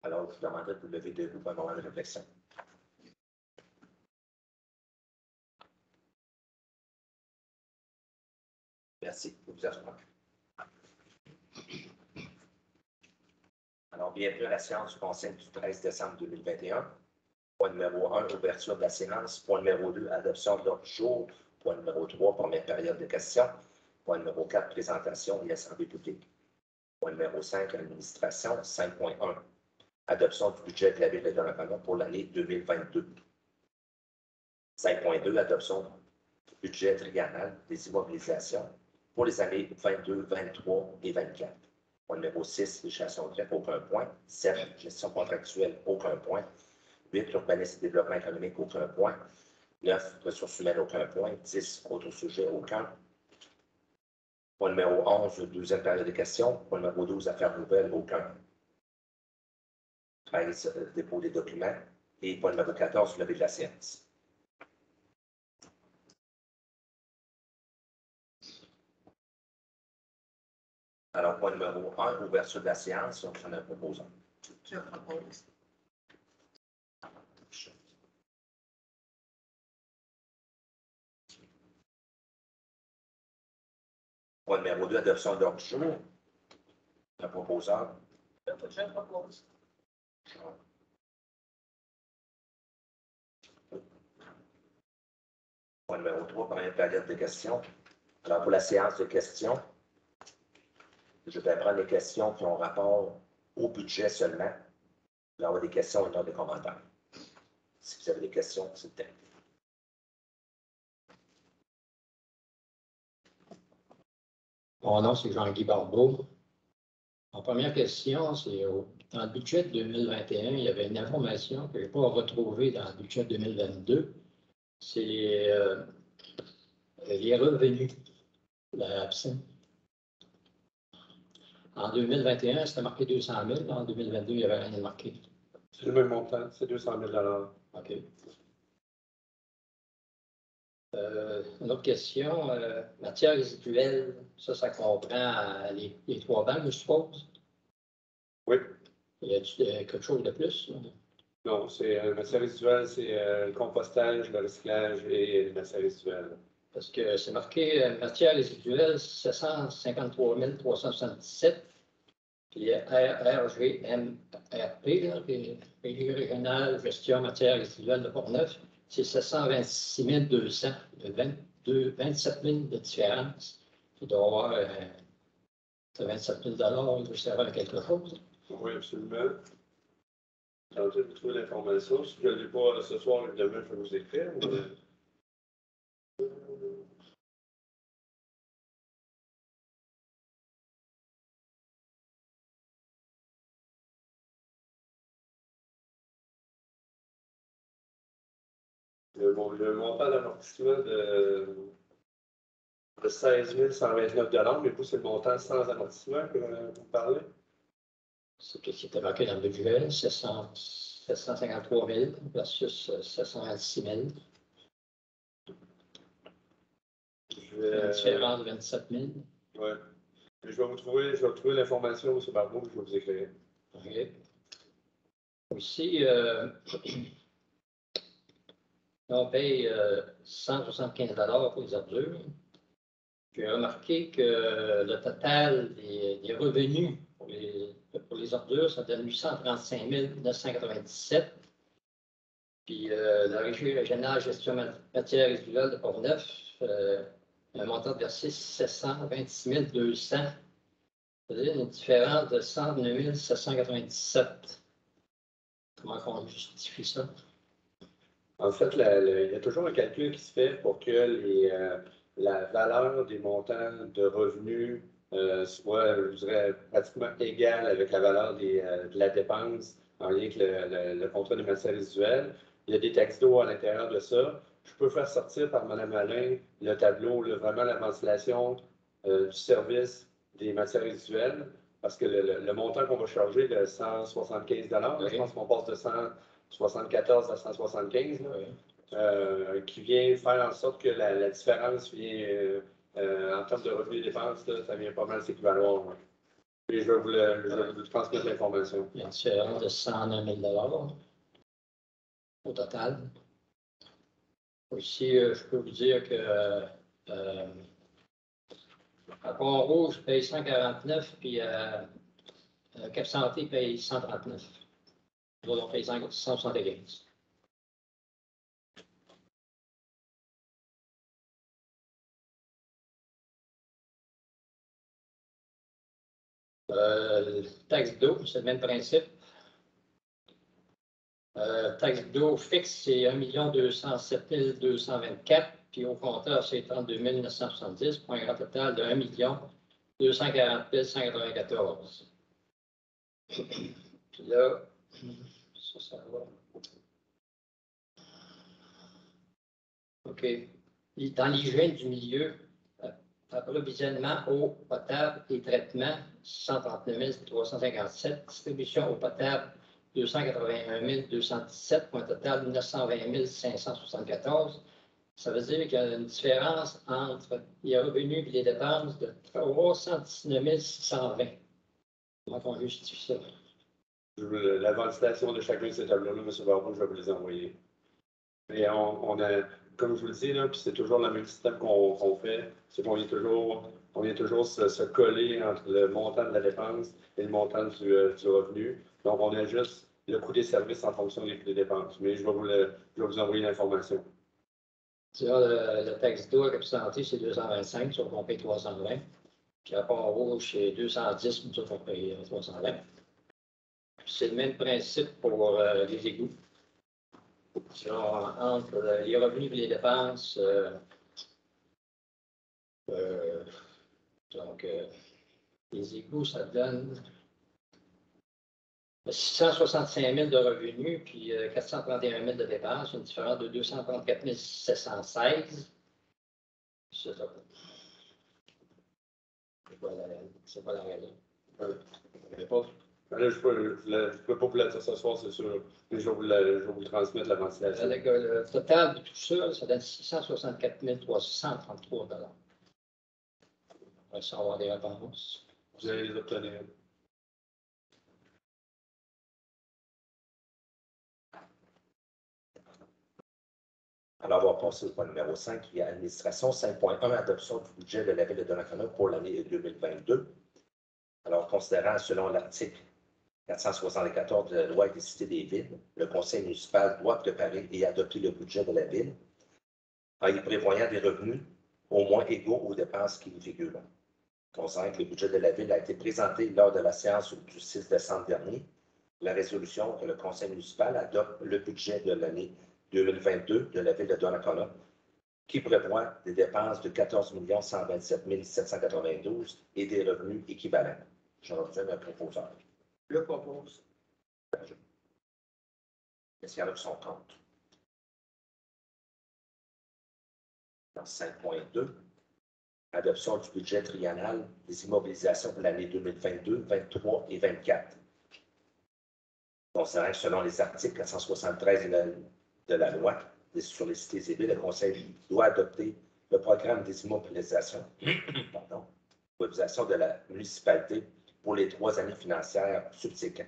Alors, je vous demanderai de vous lever debout pour un moment de réflexion. Merci. Vous vous asseoir. Alors, bienvenue à la séance du Conseil du 13 décembre 2021. Point numéro 1, ouverture de la séance. Point numéro 2, adoption de l'ordre du jour. Point numéro 3, première période de questions. Point numéro 4, présentation et assemblée publique. Point numéro 5, administration. 5.1, adoption du budget de la Ville de Donnacona pour l'année 2022. 5.2, adoption du budget triennal des immobilisations pour les années 22, 23 et 24. Point numéro 6, législation de greffe, aucun point. 7, gestion contractuelle, aucun point. 8, urbanisme et développement économique, aucun point. 9, ressources humaines, aucun point. 10, autres sujets, aucun. Point numéro 11, deuxième période de questions. Point numéro 12, affaires nouvelles, aucun. 13, dépôt des documents. Et point numéro 14, levée de la séance. Alors, point numéro 1, ouverture de la séance. On s'en a proposé. Je propose. Point numéro 2, adoption de l'ordre du jour. Un proposeur. Je propose. Point numéro 3, première période de questions. Alors, pour la séance de questions, je vais prendre les questions qui ont rapport au budget seulement. Il va y avoir des questions et non des commentaires. Si vous avez des questions, c'est le temps. Mon nom, c'est Jean-Guy Barbeau. Ma première question, c'est dans le budget de 2021, il y avait une information que je n'ai pas retrouvée dans le budget de 2022. C'est les revenus, l'absent. En 2021, c'était marqué 200 000. En 2022, il n'y avait rien de marqué. C'est le même montant, c'est 200 000 $. OK. Une autre question, matière résiduelle, ça comprend les 3 banques, je suppose? Oui. Y a-t-il quelque chose de plus? Non, c'est matière résiduelle, c'est le compostage, le recyclage et les matières résiduelles. Parce que c'est marqué matière résiduelle 753 377, puis RGMRP, Régie régionale gestion matière résiduelle de Portneuf, c'est 726 200, 27 000 de différence. Il doit y avoir 27 000 $, il doit servir à quelque chose. Oui, absolument. Tentez de trouver l'information. Si je ne l'ai pas ce soir, demain, je vais vous écrire. Le montant d'amortissement de 16 129 $, mais vous, c'est le montant sans amortissement que vous parlez? C'est ce qui était marqué dans le budget, 753 000 versus 726 000. Une différence de 27 000. Oui. Je vais trouver l'information, M. Barbeau, je vais vous écrire. OK. Aussi, on paye 175 $ pour les ordures. J'ai remarqué que le total des revenus pour les ordures, ça donne 835 997. Puis la Régie régionale gestion matière résiduelle de Portneuf, un montant versé 726 200. C'est-à-dire une différence de 109 797. Comment on justifie ça? En fait, il y a toujours un calcul qui se fait pour que la valeur des montants de revenus soit, je dirais, pratiquement égale avec la valeur de la dépense en lien avec le contrat de matières résiduelles. Il y a des taxes d'eau à l'intérieur de ça. Je peux faire sortir par Mme Alain le tableau, vraiment la ventilation du service des matières résiduelles, parce que le montant qu'on va charger de 175 $, je pense qu'on passe de 174 à 175, qui vient faire en sorte que la différence vient, en termes de revenus et dépenses, ça vient pas mal s'équivaloir. Et je vais vous transmettre l'information. Il y a une différence de 101 000 au total. Aussi, je peux vous dire que à Pont-Rouge paye 149, puis Cap Santé paye 139. Nous autres, on paye 175. Taxe d'eau, c'est le même principe. Taxe d'eau fixe, c'est 1 207 224, puis au compteur, c'est 32 970, pour un grand total de 1 240 194. Puis là, ça va. OK. Dans l'hygiène du milieu, approvisionnement eau potable et traitement, 139 357. Distribution eau potable, 281 217, pour un total de 920 574. Ça veut dire qu'il y a une différence entre les revenus et les dépenses de 319 620. Comment on justifie ça? La validation de chacun de ces tableaux-là, M. Barbeau, je vais vous les envoyer. Et on a, comme je vous le dis, là, puis c'est toujours le même système qu'on fait, c'est qu'on vient toujours se coller entre le montant de la dépense et le montant du revenu. Donc, on a juste le coût des services en fonction des coûts des dépenses. Mais je vais vous envoyer l'information. Tu vois, le taxe d'eau à Cap Santé, c'est 225, sauf qu'on paye 320. Puis à Pont-Rouge, c'est 210, nous autres, on paye 320. C'est le même principe pour les égouts. Entre les revenus et les dépenses, donc les égouts, ça donne 665 000 de revenus, puis 431 000 de dépenses, une différence de 234 716. C'est ça. C'est pas la raison. Là, je ne peux pas vous la dire ce soir, c'est sûr, mais je vais vous transmettre la ventilation. Le total de tout ça, ça donne 664 333 $. On va savoir des réponses. Vous allez les obtenir. Alors, on va passer au point numéro 5, qui est administration 5.1, adoption du budget de la Ville de Donnacona pour l'année 2022. Alors, considérant selon l'article 474 de la loi des cités des villes, le conseil municipal doit préparer et adopter le budget de la ville en y prévoyant des revenus au moins égaux aux dépenses qui y figurent. Considérant que le budget de la ville a été présenté lors de la séance du 6 décembre dernier, la résolution que le conseil municipal adopte le budget de l'année 2022 de la ville de Donnacona, qui prévoit des dépenses de 14 127 792 et des revenus équivalents. J'en reviens un proposeur. Le propose. Est-ce qu'il y en a qui sont contre? Dans 5.2, adoption du budget triennal des immobilisations pour l'année 2022, 2023 et 2024. Considérant que selon les articles 473 de la loi sur les cités et villes, le Conseil doit adopter le programme des immobilisations, de la municipalité pour les 3 années financières subséquentes.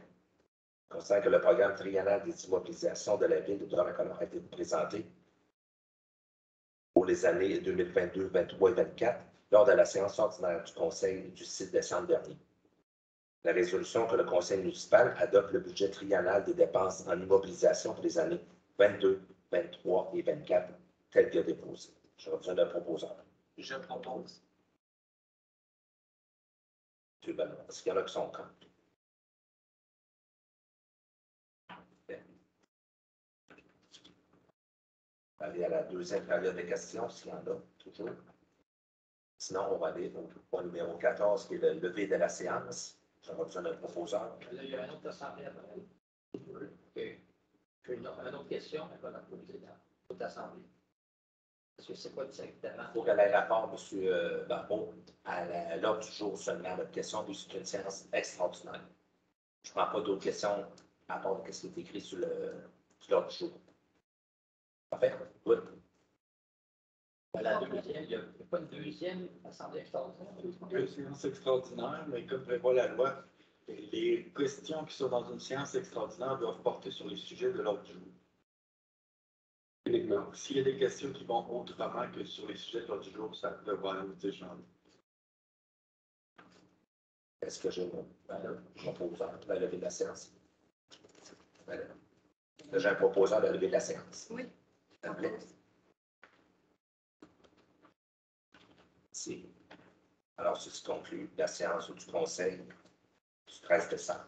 Considérant que le programme triennal des immobilisations de la ville de Donnacona a été présenté pour les années 2022, 2023 et 2024 lors de la séance ordinaire du Conseil du 6 décembre dernier. La résolution que le Conseil municipal adopte le budget triennal des dépenses en immobilisation pour les années 22, 23 et 24, tel que déposé. Je reviens d'un proposeur. Je propose. M. Benoît, est-ce qu'il y en a qui sont contre? Aller à la deuxième période de questions, s'il y en a, toujours. Sinon, on va aller au point numéro 14, qui est le lever de la séance. J'aurais besoin d'un proposeur. Là, il y a un autre assemblée après. OK. Une autre question, elle va la poser dans toute l'assemblée. Parce que c'est pas directement. Il faut qu'elle ait rapport, M. Barbeau, à l'ordre du jour seulement, notre question, puis c'est une séance extraordinaire. Je ne prends pas d'autres questions à part de ce qui est écrit sur l'ordre du jour. Parfait? Oui. La deuxième, il n'y a pas une deuxième assemblée extraordinaire? Deux séances extraordinaires, mais comme prévoit la loi, les questions qui sont dans une séance extraordinaire doivent porter sur les sujets de l'ordre du jour. Uniquement. Donc, s'il y a des questions qui vont autrement que sur les sujets de l'ordre du jour, ça devra nous échanger. Est-ce que j'ai mon proposant de la levée de la séance? Voilà. J'ai un proposant de la levée de la séance. Oui. S'il vous plaît. Si. Alors, ceci conclut la séance du Conseil du 13 décembre.